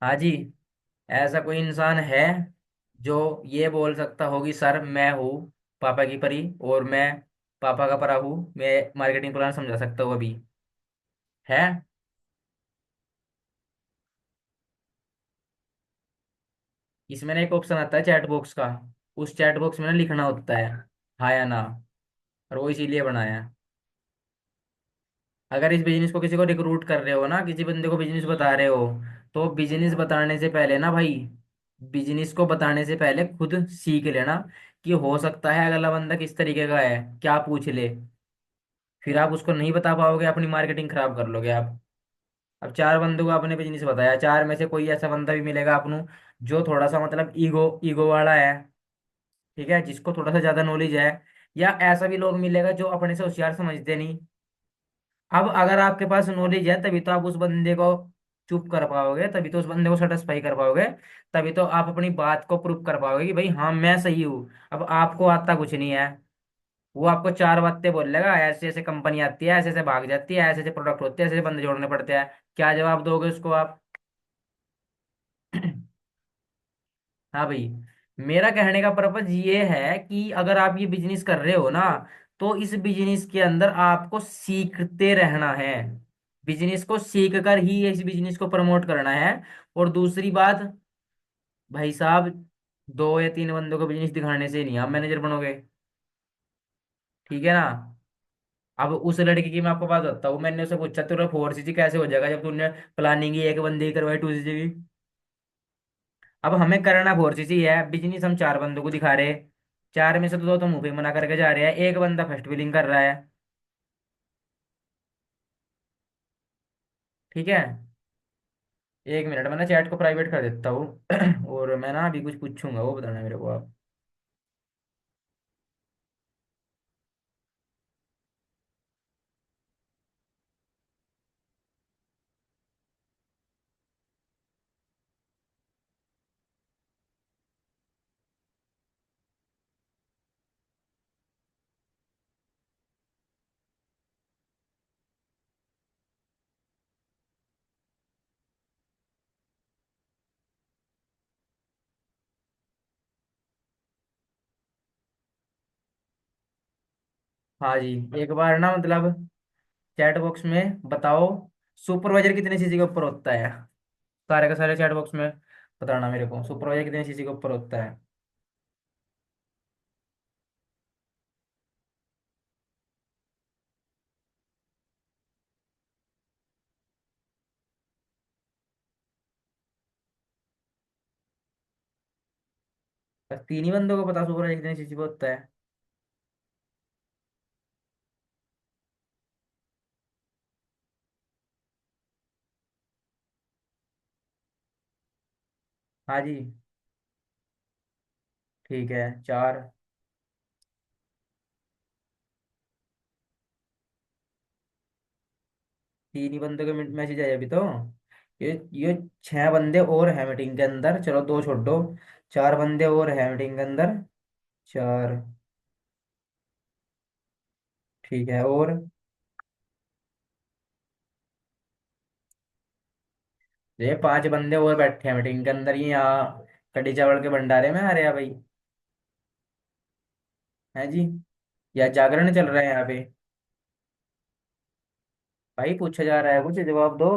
हाँ जी। ऐसा कोई इंसान है जो ये बोल सकता हो कि सर मैं हूँ पापा की परी, और मैं पापा का परा हूँ, मैं मार्केटिंग प्लान समझा सकता हूँ अभी? है? इसमें ना एक ऑप्शन आता है चैट बॉक्स का। उस चैट बॉक्स में ना लिखना होता है हाँ या ना, और वो इसीलिए बनाया है। अगर इस बिजनेस को किसी को रिक्रूट कर रहे हो ना, किसी बंदे को बिजनेस बता रहे हो, तो बिजनेस बताने से पहले ना भाई, बिजनेस को बताने से पहले खुद सीख लेना कि हो सकता है अगला बंदा किस तरीके का है, क्या पूछ ले। फिर आप उसको नहीं बता पाओगे, अपनी मार्केटिंग खराब कर लोगे आप। अब चार बंदों को आपने बिजनेस बताया, चार में से कोई ऐसा बंदा भी मिलेगा आपको जो थोड़ा सा मतलब ईगो ईगो वाला है, ठीक है, जिसको थोड़ा सा ज्यादा नॉलेज है। या ऐसा भी लोग मिलेगा जो अपने से होशियार समझते नहीं। अब अगर आपके पास नॉलेज है तभी तो आप उस बंदे को चुप कर पाओगे, तभी तो उस बंदे को सेटिस्फाई कर पाओगे, तभी तो आप अपनी बात को प्रूव कर पाओगे कि भाई हाँ मैं सही हूँ। अब आपको आता कुछ नहीं है, वो आपको चार बातें बोलेगा, ऐसे ऐसे कंपनी आती है, ऐसे ऐसे भाग जाती है, ऐसे ऐसे प्रोडक्ट होते हैं, ऐसे ऐसे बंदे जोड़ने पड़ते हैं। क्या जवाब दोगे उसको आप? हाँ भाई। मेरा कहने का पर्पज ये है कि अगर आप ये बिजनेस कर रहे हो ना, तो इस बिजनेस के अंदर आपको सीखते रहना है। बिजनेस को सीख कर ही इस बिजनेस को प्रमोट करना है। और दूसरी बात, भाई साहब, दो या तीन बंदों को बिजनेस दिखाने से नहीं आप मैनेजर बनोगे, ठीक है ना? अब उस लड़की की मैं आपको बात बताता हूँ, मैंने उसे पूछा तेरा 4 CG कैसे हो जाएगा जब तूने प्लानिंग ही एक बंदे की करवाई 2 CG की। अब हमें करना 4 CG है, बिजनेस हम चार बंदों को दिखा रहे हैं। चार में से तो दो तो मुंह पे मना करके जा रहे हैं, एक बंदा फर्स्ट बिलिंग कर रहा है, ठीक है। एक मिनट, मैं ना चैट को प्राइवेट कर देता हूँ और मैं ना अभी कुछ पूछूंगा, वो बताना मेरे को आप। हाँ जी। एक बार ना मतलब चैट बॉक्स में बताओ, सुपरवाइजर कितने सीसी के ऊपर होता है? सारे का सारे चैट बॉक्स में बताना मेरे को, सुपरवाइजर कितने सीसी के ऊपर होता है? बस तीन ही बंदों को पता सुपरवाइजर कितने सीसी पे होता है? हाँ जी। ठीक है, चार। तीन ही बंदों के मैसेज आए अभी तो। ये छह बंदे और हैं मीटिंग के अंदर, चलो दो छोड़ दो। चार बंदे और हैं मीटिंग के अंदर। चार। ठीक है, और ये पांच बंदे और बैठे हैं मीटिंग के अंदर, ये यहाँ कड़ी चावल के भंडारे में आ रहे हैं भाई। है जी? या जागरण चल रहा है यहाँ पे? भाई पूछा जा रहा है कुछ, जवाब दो।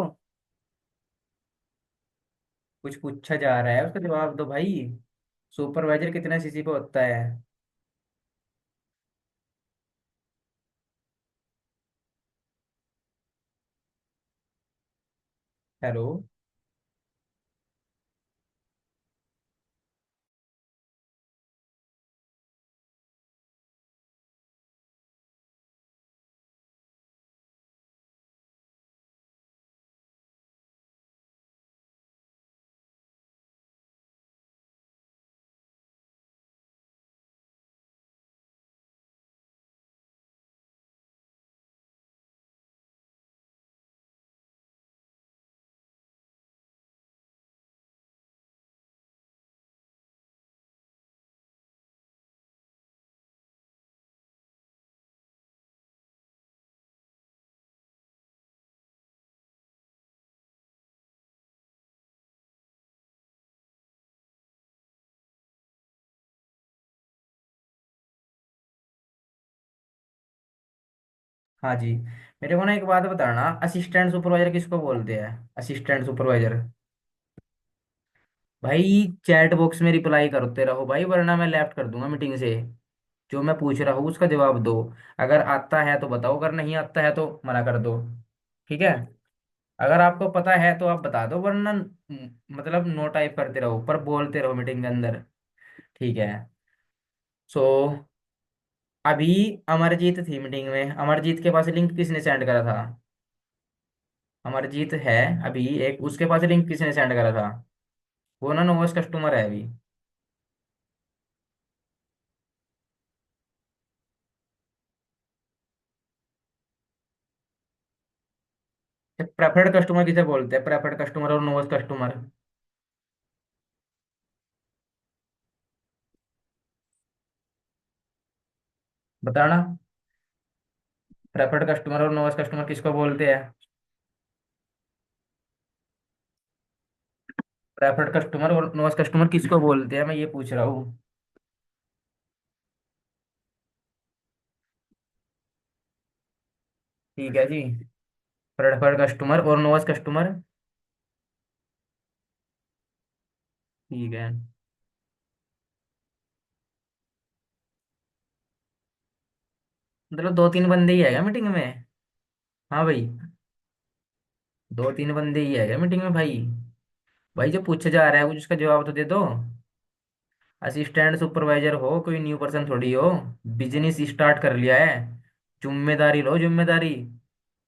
कुछ पूछा जा रहा है उसका जवाब दो भाई। सुपरवाइजर कितने सीसी पे होता है? हेलो। हाँ जी। मेरे को ना एक बात बताना, असिस्टेंट सुपरवाइजर किसको बोलते हैं? Assistant supervisor. भाई चैट बॉक्स में रिप्लाई करते रहो भाई, वरना मैं लेफ्ट कर दूंगा मीटिंग से। जो मैं पूछ रहा हूँ उसका जवाब दो। अगर आता है तो बताओ, अगर नहीं आता है तो मना कर दो। ठीक है। अगर आपको पता है तो आप बता दो, वरना मतलब नो टाइप करते रहो पर बोलते रहो मीटिंग के अंदर। ठीक है। सो अभी अमरजीत थी मीटिंग में, अमरजीत के पास लिंक किसने सेंड करा था? अमरजीत है अभी एक, उसके पास लिंक किसने सेंड करा था? वो ना नोवस कस्टमर है अभी। प्रेफर्ड कस्टमर किसे बोलते हैं? प्रेफर्ड कस्टमर और नोवस कस्टमर। बताना। प्रेफर्ड कस्टमर और नोवस कस्टमर किसको बोलते हैं? प्रेफर्ड कस्टमर और नोवस कस्टमर किसको बोलते हैं, मैं ये पूछ रहा हूँ। ठीक है जी। प्रेफर्ड कस्टमर और नोवस कस्टमर। ठीक है। मतलब दो तीन बंदे ही है क्या मीटिंग में? हाँ भाई। दो तीन बंदे ही है क्या मीटिंग में भाई? भाई जो पूछा जा रहा है कुछ उसका जवाब तो दे दो। असिस्टेंट सुपरवाइजर हो, कोई न्यू पर्सन थोड़ी हो। बिजनेस स्टार्ट कर लिया है। जिम्मेदारी लो जिम्मेदारी।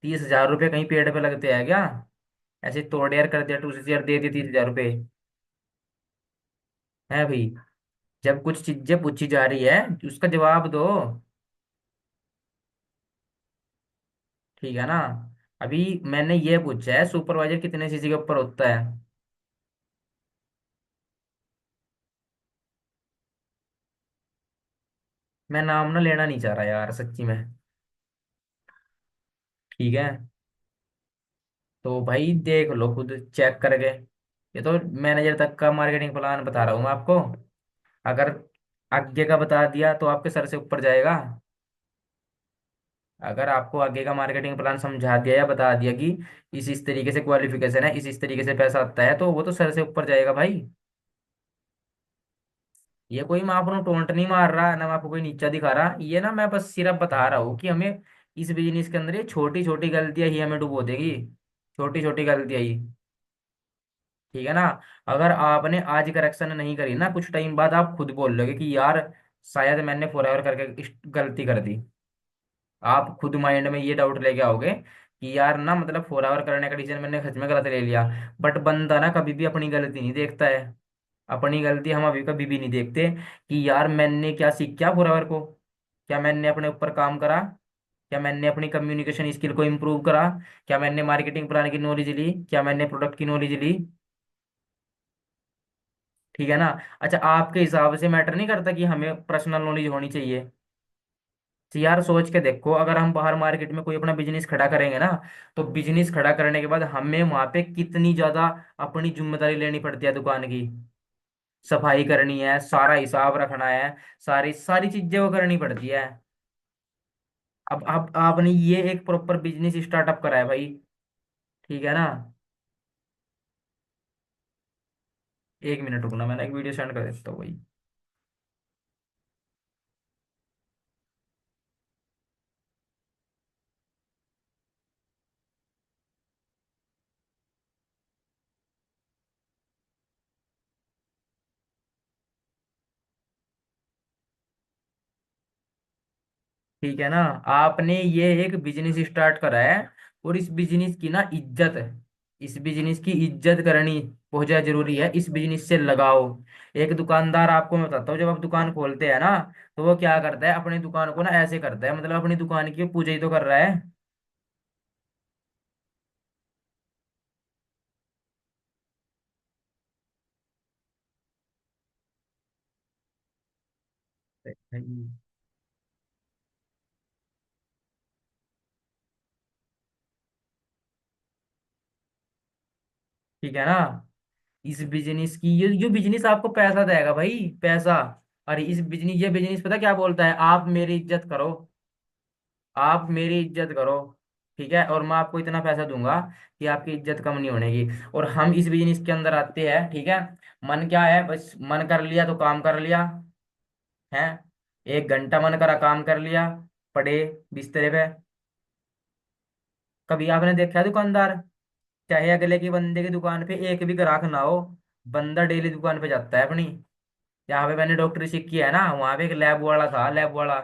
30,000 रुपये कहीं पेड़ पे लगते हैं क्या? ऐसे तोड़ यार कर दिया, 2 CR दे दिए 30,000 रुपये। है भाई। जब कुछ चीजें पूछी जा रही है उसका जवाब दो। ठीक है ना? अभी मैंने ये पूछा है सुपरवाइजर कितने सीसी के ऊपर होता है। मैं नाम ना लेना नहीं चाह रहा यार सच्ची में। ठीक है। तो भाई देख लो खुद चेक करके। ये तो मैनेजर तक का मार्केटिंग प्लान बता रहा हूँ मैं आपको। अगर आगे का बता दिया तो आपके सर से ऊपर जाएगा। अगर आपको आगे का मार्केटिंग प्लान समझा दिया या बता दिया कि इस तरीके से क्वालिफिकेशन है, इस तरीके से पैसा आता है, तो वो तो सर से ऊपर जाएगा भाई। ये कोई मैं आपको टोंट नहीं मार रहा ना, मैं आपको कोई नीचा दिखा रहा, ये ना मैं बस सिर्फ बता रहा हूँ कि हमें इस बिजनेस के अंदर ये छोटी छोटी गलतियां ही हमें डुबो देगी। छोटी छोटी गलतियां ही। ठीक है ना? अगर आपने आज करेक्शन नहीं करी ना, कुछ टाइम बाद आप खुद बोल लोगे कि यार शायद मैंने फॉर एवर करके गलती कर दी। आप खुद माइंड में ये डाउट लेके आओगे कि यार ना मतलब फॉर एवर करने का डिसीजन मैंने सच में गलत ले लिया। बट बंदा ना कभी भी अपनी गलती नहीं देखता है। अपनी गलती हम अभी कभी भी नहीं देखते कि यार मैंने क्या सीख क्या फॉर एवर को। क्या मैंने अपने ऊपर काम करा? क्या मैंने अपनी कम्युनिकेशन स्किल को इम्प्रूव करा? क्या मैंने मार्केटिंग प्लान की नॉलेज ली? क्या मैंने प्रोडक्ट की नॉलेज ली? ठीक है ना? अच्छा आपके हिसाब से मैटर नहीं करता कि हमें पर्सनल नॉलेज होनी चाहिए? तो यार सोच के देखो, अगर हम बाहर मार्केट में कोई अपना बिजनेस खड़ा करेंगे ना, तो बिजनेस खड़ा करने के बाद हमें वहां पे कितनी ज्यादा अपनी जिम्मेदारी लेनी पड़ती है दुकान की। सफाई करनी है, सारा हिसाब रखना है, सारी सारी चीजें वो करनी पड़ती है। अब आपने ये एक प्रॉपर बिजनेस स्टार्टअप करा है भाई। ठीक है ना? 1 मिनट रुकना, मैंने एक वीडियो सेंड कर देता हूँ भाई। ठीक है ना? आपने ये एक बिजनेस स्टार्ट करा है, और इस बिजनेस की ना इज्जत है। इस बिजनेस की इज्जत करनी बहुत ज्यादा जरूरी है, इस बिजनेस से लगाओ। एक दुकानदार, आपको मैं बताता हूँ, जब आप दुकान खोलते हैं ना, तो वो क्या करता है अपनी दुकान को ना ऐसे करता है, मतलब अपनी दुकान की पूजा ही तो कर रहा है। ठीक है ना? इस बिजनेस की ये बिजनेस आपको पैसा देगा भाई, पैसा। और इस बिजनेस ये बिजनेस पता क्या बोलता है? आप मेरी इज्जत करो। आप मेरी इज्जत करो, ठीक है, और मैं आपको इतना पैसा दूंगा कि आपकी इज्जत कम नहीं होने की। और हम इस बिजनेस के अंदर आते हैं, ठीक है। मन क्या है, बस मन कर लिया तो काम कर लिया है। 1 घंटा मन करा, काम कर लिया, पड़े बिस्तर पे। कभी आपने देखा है दुकानदार, चाहे अगले की बंदे की दुकान पे एक भी ग्राहक ना हो, बंदा डेली दुकान पे जाता है अपनी। यहाँ पे मैंने डॉक्टरी सीखी है ना, वहां पे एक लैब वाला था, लैब वाला,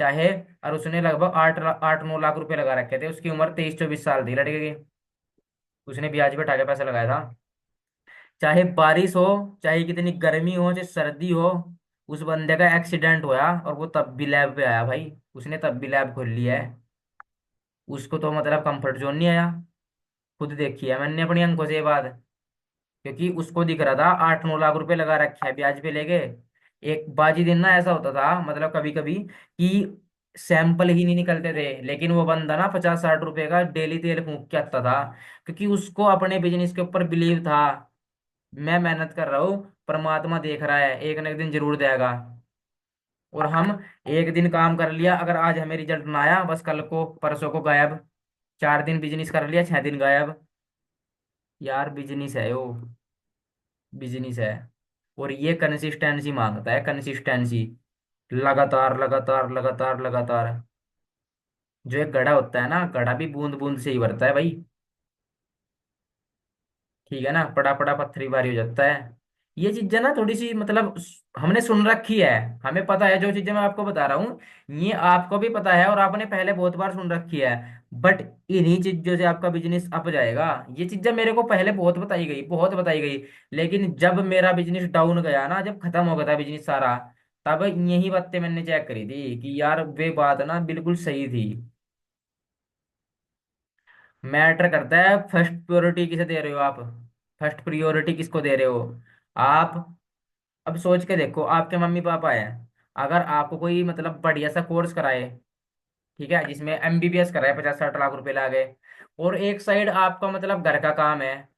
चाहे, और उसने लगभग 8-9 लाख रुपए लगा रखे थे, उसकी उम्र 23-24 साल थी लड़के की। उसने ब्याज पे उठा के पैसा लगाया था। चाहे बारिश हो, चाहे कितनी गर्मी हो, चाहे सर्दी हो, उस बंदे का एक्सीडेंट हुआ और वो तब भी लैब पे आया भाई, उसने तब भी लैब खोल लिया है। उसको तो मतलब कंफर्ट जोन नहीं आया। खुद देखी है मैंने अपनी आंखों से ये बात। क्योंकि उसको दिख रहा था 8-9 लाख रुपए लगा रखे हैं ब्याज पे लेके। एक बाजी दिन ना ऐसा होता था, मतलब कभी कभी, कि सैंपल ही नहीं निकलते थे, लेकिन वो बंदा ना 50-60 रुपए का डेली तेल फूंक के आता था। क्योंकि उसको अपने बिजनेस के ऊपर बिलीव था, मैं मेहनत कर रहा हूँ, परमात्मा देख रहा है, एक न एक दिन जरूर देगा। और हम एक दिन काम कर लिया, अगर आज हमें रिजल्ट ना आया, बस कल को परसों को गायब। 4 दिन बिजनेस कर लिया, 6 दिन गायब। यार बिजनेस है वो, बिजनेस है। और ये कंसिस्टेंसी मांगता है, कंसिस्टेंसी, लगातार लगातार लगातार लगातार। जो एक घड़ा होता है ना, घड़ा भी बूंद बूंद से ही भरता है भाई। ठीक है ना, पड़ा पड़ा पत्थरी भारी हो जाता है। ये चीजें ना थोड़ी सी मतलब हमने सुन रखी है, हमें पता है जो चीजें मैं आपको बता रहा हूँ, ये आपको भी पता है और आपने पहले बहुत बार सुन रखी है। बट इन्हीं चीजों से आपका बिजनेस अप जाएगा। ये चीजें मेरे को पहले बहुत बताई गई, बहुत बताई गई। लेकिन जब मेरा बिजनेस डाउन गया ना, जब खत्म हो गया था बिजनेस सारा, तब यही बातें मैंने चेक करी थी कि यार वे बात ना बिल्कुल सही थी। मैटर करता है फर्स्ट प्रायोरिटी किसे दे रहे हो आप, फर्स्ट प्रायोरिटी किसको दे रहे हो आप। अब सोच के देखो, आपके मम्मी पापा हैं, अगर आपको कोई मतलब बढ़िया सा कोर्स कराए, ठीक है, जिसमें एमबीबीएस कराए, 50-60 लाख रुपए लागे, और एक साइड आपका मतलब घर का काम है,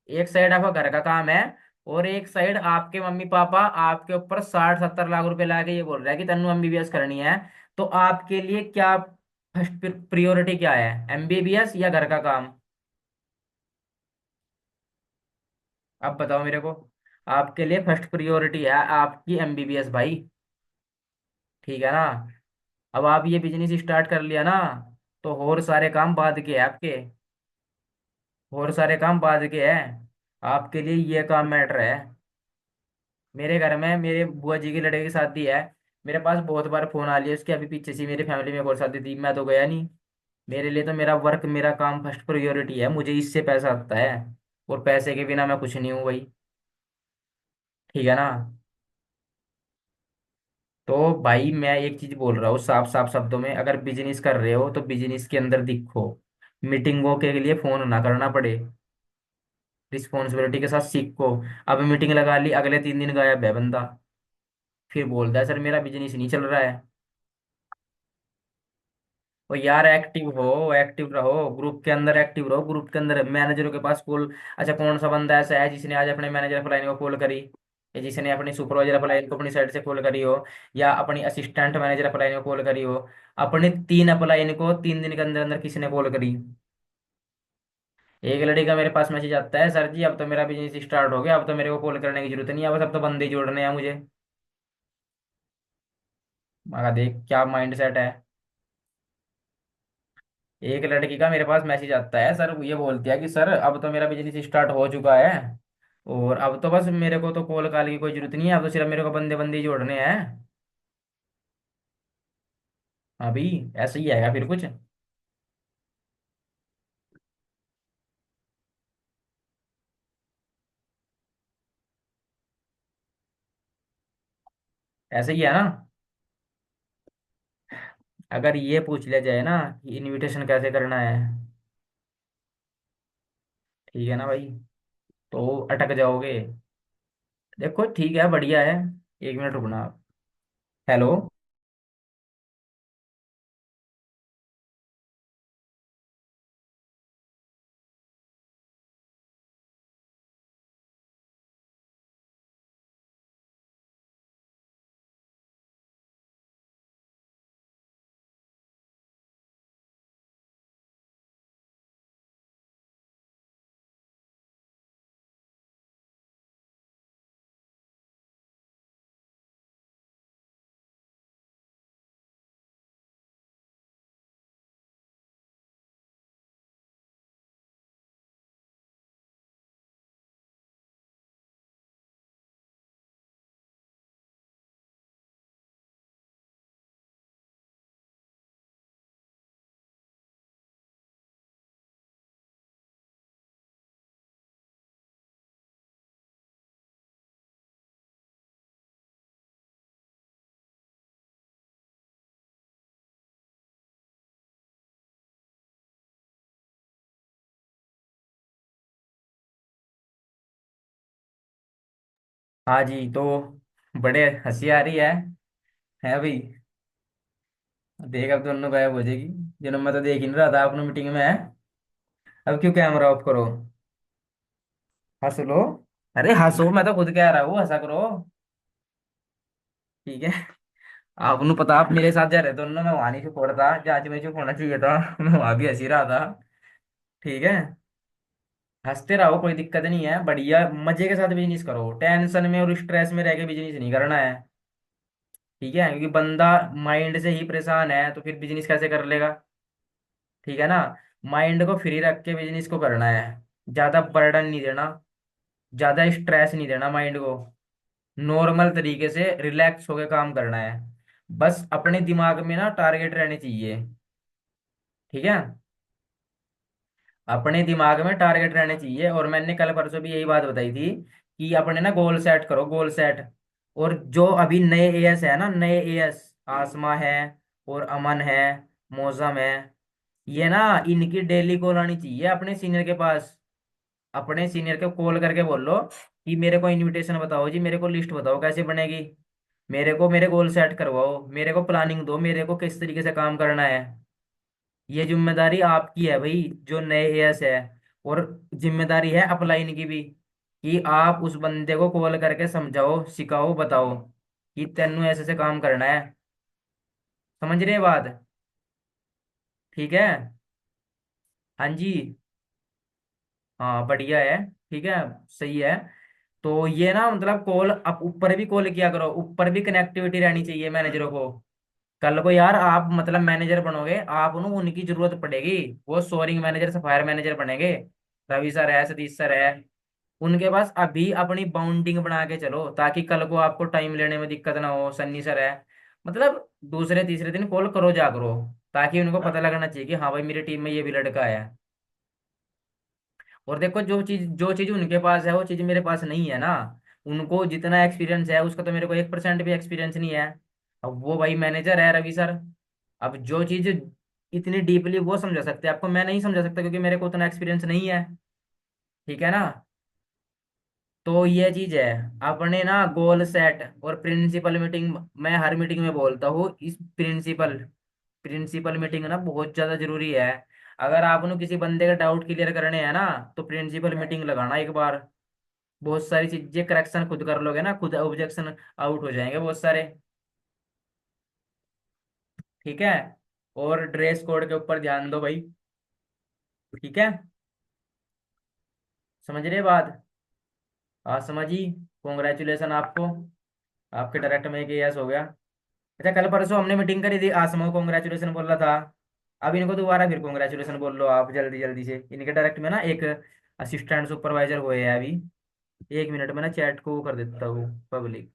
एक साइड आपका घर का काम है, और एक साइड आपके मम्मी पापा आपके ऊपर 60-70 लाख रुपए लाके ये बोल रहा है कि तन्नू एमबीबीएस करनी है, तो आपके लिए क्या फर्स्ट प्रियोरिटी क्या है, एमबीबीएस या घर का काम? अब बताओ मेरे को। आपके लिए फर्स्ट प्रियोरिटी है आपकी एमबीबीएस भाई, ठीक है ना। अब आप ये बिजनेस स्टार्ट कर लिया ना, तो और सारे काम बाद के है आपके, और सारे काम बाद के हैं। आपके लिए ये काम मैटर है। मेरे घर में मेरे बुआ जी के लड़के की शादी है, मेरे पास बहुत बार फोन आ लिया उसके, अभी पीछे से मेरी फैमिली में एक और शादी थी, मैं तो गया नहीं। मेरे लिए तो मेरा वर्क, मेरा काम फर्स्ट प्रायोरिटी है, मुझे इससे पैसा आता है, और पैसे के बिना मैं कुछ नहीं हूँ भाई, ठीक है ना। तो भाई मैं एक चीज बोल रहा हूँ साफ साफ शब्दों में, अगर बिजनेस कर रहे हो तो बिजनेस के अंदर दिखो, मीटिंगों के लिए फोन ना करना पड़े, रिस्पॉन्सिबिलिटी के साथ सीखो। अब मीटिंग लगा ली, अगले 3 दिन गायब है बंदा, फिर बोलता है सर मेरा बिजनेस नहीं चल रहा है। और यार एक्टिव हो, एक्टिव रहो, ग्रुप के अंदर एक्टिव रहो, ग्रुप के अंदर मैनेजरों के पास कॉल। अच्छा कौन सा बंदा ऐसा है जिसने आज अपने मैनेजर अप्लाई को कॉल करी, या जिसने अपनी सुपरवाइजर अप्लाई को अपनी साइड से कॉल करी हो, या अपनी असिस्टेंट मैनेजर अप्लाई को कॉल करी हो। अपने 3 अप्लाई को 3 दिन के अंदर अंदर किसी ने कॉल करी? एक लड़की का मेरे पास मैसेज आता है, सर जी अब तो मेरा बिजनेस स्टार्ट हो गया, अब तो मेरे को कॉल करने की जरूरत नहीं है, बस अब तो बंदे जोड़ने हैं मुझे। मगर देख क्या माइंड सेट है। एक लड़की का मेरे पास मैसेज आता है, सर ये बोलती है कि सर अब तो मेरा बिजनेस स्टार्ट हो चुका है, और अब तो बस मेरे को तो कॉल कॉल की कोई जरूरत नहीं है, अब तो सिर्फ मेरे को बंदे बंदे ही जोड़ने हैं। अभी ऐसे ही आएगा फिर कुछ, ऐसे ही है ना। अगर ये पूछ लिया जाए ना कि इनविटेशन कैसे करना है, ठीक है ना भाई, तो अटक जाओगे। देखो ठीक है, बढ़िया है। 1 मिनट रुकना आप। हेलो। हाँ जी। तो बड़े हंसी आ रही है भाई। देख अब दोनों गायब हो जाएगी। जिन्होंने मैं तो देख ही नहीं रहा था अपनी मीटिंग में है। अब क्यों कैमरा ऑफ करो? हंस लो। अरे हंसो, मैं तो खुद कह रहा हूँ हंसा करो। ठीक है। आपने पता, आप मेरे साथ जा रहे दोनों, मैं वहां नहीं चुप हो रहा था जहाँ मुझे चुप होना चाहिए था। मैं वहां भी हंसी रहा था। ठीक है। हंसते रहो, कोई दिक्कत नहीं है, बढ़िया मजे के साथ बिजनेस करो, टेंशन में और स्ट्रेस में रह के बिजनेस नहीं करना है। ठीक है, क्योंकि बंदा माइंड से ही परेशान है तो फिर बिजनेस कैसे कर लेगा? ठीक है ना। माइंड को फ्री रख के बिजनेस को करना है। ज्यादा बर्डन नहीं देना, ज्यादा स्ट्रेस नहीं देना माइंड को। नॉर्मल तरीके से रिलैक्स होकर काम करना है। बस अपने दिमाग में ना टारगेट रहने चाहिए। ठीक है। अपने दिमाग में टारगेट रहने चाहिए, और मैंने कल परसों भी यही बात बताई थी कि अपने ना गोल सेट करो, गोल सेट। और जो अभी नए एएस है ना, नए एएस, आसमा है और अमन है, मौसम है, ये ना इनकी डेली कॉल आनी चाहिए अपने सीनियर के पास। अपने सीनियर को कॉल करके बोल लो कि मेरे को इनविटेशन बताओ जी, मेरे को लिस्ट बताओ कैसे बनेगी, मेरे को मेरे गोल सेट करवाओ, मेरे को प्लानिंग दो, मेरे को किस तरीके से काम करना है। ये जिम्मेदारी आपकी है भाई, जो नए एएस है। और जिम्मेदारी है अपलाइन की भी, कि आप उस बंदे को कॉल करके समझाओ, सिखाओ, बताओ कि तेनू ऐसे से काम करना है। समझ रहे बात? ठीक है। हाँ जी। हाँ बढ़िया है। ठीक है। सही है। तो ये ना मतलब कॉल, आप ऊपर भी कॉल किया करो, ऊपर भी कनेक्टिविटी रहनी चाहिए मैनेजरों को। कल को यार आप मतलब मैनेजर बनोगे, आप ना उनकी जरूरत पड़ेगी। वो सोरिंग मैनेजर, सफायर मैनेजर बनेंगे। रवि सर है, सतीश सर है, उनके पास अभी अपनी बाउंडिंग बना के चलो, ताकि कल को आपको टाइम लेने में दिक्कत ना हो। सन्नी सर है, मतलब दूसरे तीसरे दिन कॉल करो जा करो, ताकि उनको पता लगना चाहिए कि हाँ भाई मेरी टीम में ये भी लड़का है। और देखो, जो चीज उनके पास है वो चीज मेरे पास नहीं है ना। उनको जितना एक्सपीरियंस है उसका तो मेरे को 1% भी एक्सपीरियंस नहीं है। अब वो भाई मैनेजर है रवि सर। अब जो चीज इतनी डीपली वो समझा सकते हैं, आपको मैं नहीं समझा सकता क्योंकि मेरे को उतना एक्सपीरियंस नहीं है। ठीक है ना। तो ये चीज है। अपने ना गोल सेट और प्रिंसिपल मीटिंग, मैं हर मीटिंग में बोलता हूँ इस प्रिंसिपल प्रिंसिपल मीटिंग ना बहुत ज्यादा जरूरी है। अगर आपने किसी बंदे का डाउट क्लियर करने हैं ना, तो प्रिंसिपल मीटिंग लगाना एक बार। बहुत सारी चीजें करेक्शन खुद कर लोगे ना, खुद ऑब्जेक्शन आउट हो जाएंगे बहुत सारे। ठीक है। और ड्रेस कोड के ऊपर ध्यान दो भाई। ठीक है। समझ रहे बात? हाँ समझी। कॉन्ग्रेचुलेशन आपको, आपके डायरेक्ट में एक यस हो गया। अच्छा, कल परसों हमने मीटिंग करी थी, आसमा को कॉन्ग्रेचुलेशन बोल रहा था। अब इनको दोबारा फिर कॉन्ग्रेचुलेशन बोल लो आप, जल्दी जल्दी से। इनके डायरेक्ट में ना एक असिस्टेंट सुपरवाइजर हुए हैं अभी। 1 मिनट में ना चैट को वो कर देता हूँ पब्लिक।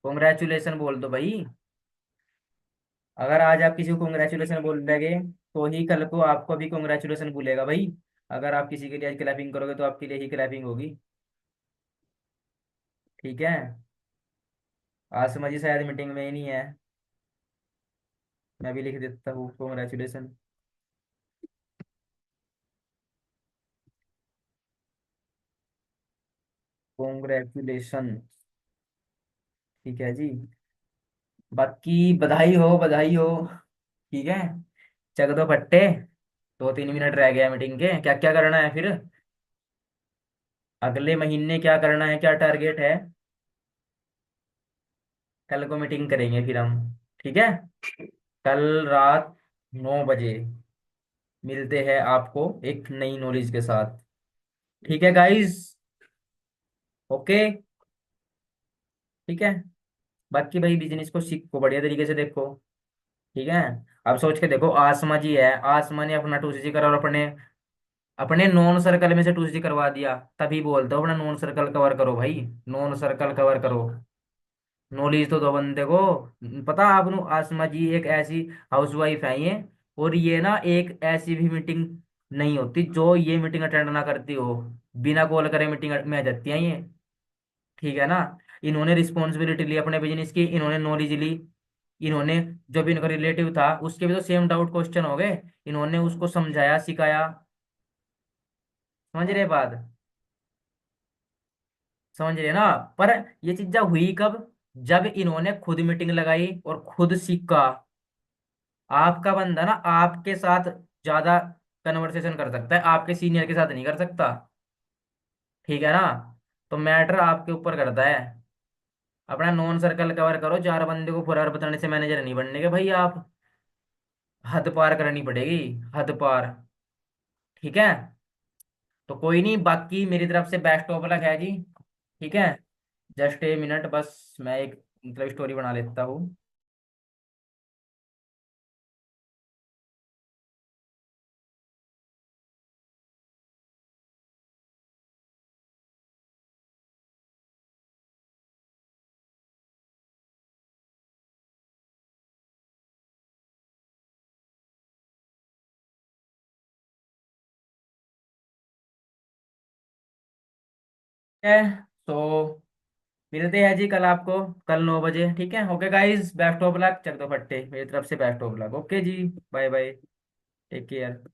कॉन्ग्रेचुलेशन बोल दो भाई। अगर आज आप किसी को कॉन्ग्रेचुलेशन बोल देंगे, तो ही कल को आपको भी कॉन्ग्रेचुलेशन बोलेगा भाई। अगर आप किसी के लिए आज क्लैपिंग करोगे तो आपके लिए ही क्लैपिंग होगी। ठीक है। आसमा जी शायद मीटिंग में ही नहीं है। मैं भी लिख देता हूँ कॉन्ग्रेचुलेशन। कॉन्ग्रेचुलेशन। ठीक है जी। बाकी बधाई हो, बधाई हो। ठीक है। चक दो फट्टे। 2-3 मिनट रह गया मीटिंग के, क्या क्या करना है फिर? अगले महीने क्या करना है, क्या टारगेट है? कल को मीटिंग करेंगे फिर हम। ठीक है। कल रात 9 बजे मिलते हैं आपको एक नई नॉलेज के साथ। ठीक है गाइस। ओके। ठीक है। बाकी भाई बिजनेस को सीखो, बढ़िया तरीके से देखो। ठीक है। अब सोच के देखो, आसमा जी है, आसमा ने अपना 2CC करा और अपने अपने नॉन सर्कल में से 2CC करवा दिया, तभी बोलते हो अपना नॉन सर्कल कवर करो भाई। नॉन सर्कल कवर करो। नॉलेज तो दो बंदे को। पता आपको, आसमा जी एक ऐसी हाउसवाइफ है ये। और ये ना एक ऐसी भी मीटिंग नहीं होती जो ये मीटिंग अटेंड ना करती हो। बिना कॉल करे मीटिंग में आ जाती है ये। ठीक है ना। इन्होंने रिस्पॉन्सिबिलिटी ली अपने बिजनेस की, इन्होंने नॉलेज ली। इन्होंने, जो भी इनका रिलेटिव था उसके भी तो सेम डाउट क्वेश्चन हो गए, इन्होंने उसको समझाया सिखाया। समझ रहे बात? समझ रहे ना? पर ये चीजें हुई कब? जब इन्होंने खुद मीटिंग लगाई और खुद सीखा। आपका बंदा ना आपके साथ ज्यादा कन्वर्सेशन कर सकता है, आपके सीनियर के साथ नहीं कर सकता। ठीक है ना? तो मैटर आपके ऊपर करता है। अपना नॉन सर्कल कवर करो, 4 बंदे को फुरार बताने से मैनेजर नहीं बनने के भाई आप। हद पार करनी पड़ेगी, हद पार। ठीक है? तो कोई नहीं, बाकी मेरी तरफ से बेस्ट ऑफ लक है जी। ठीक है? जस्ट ए मिनट बस, मैं एक मतलब स्टोरी बना लेता हूँ। ठीक है, तो मिलते हैं जी कल आपको, कल 9 बजे। ठीक है? Okay guys, best of luck, चक दो फट्टे मेरी तरफ से, बेस्ट ऑफ लक। ओके जी, बाय बाय, टेक केयर।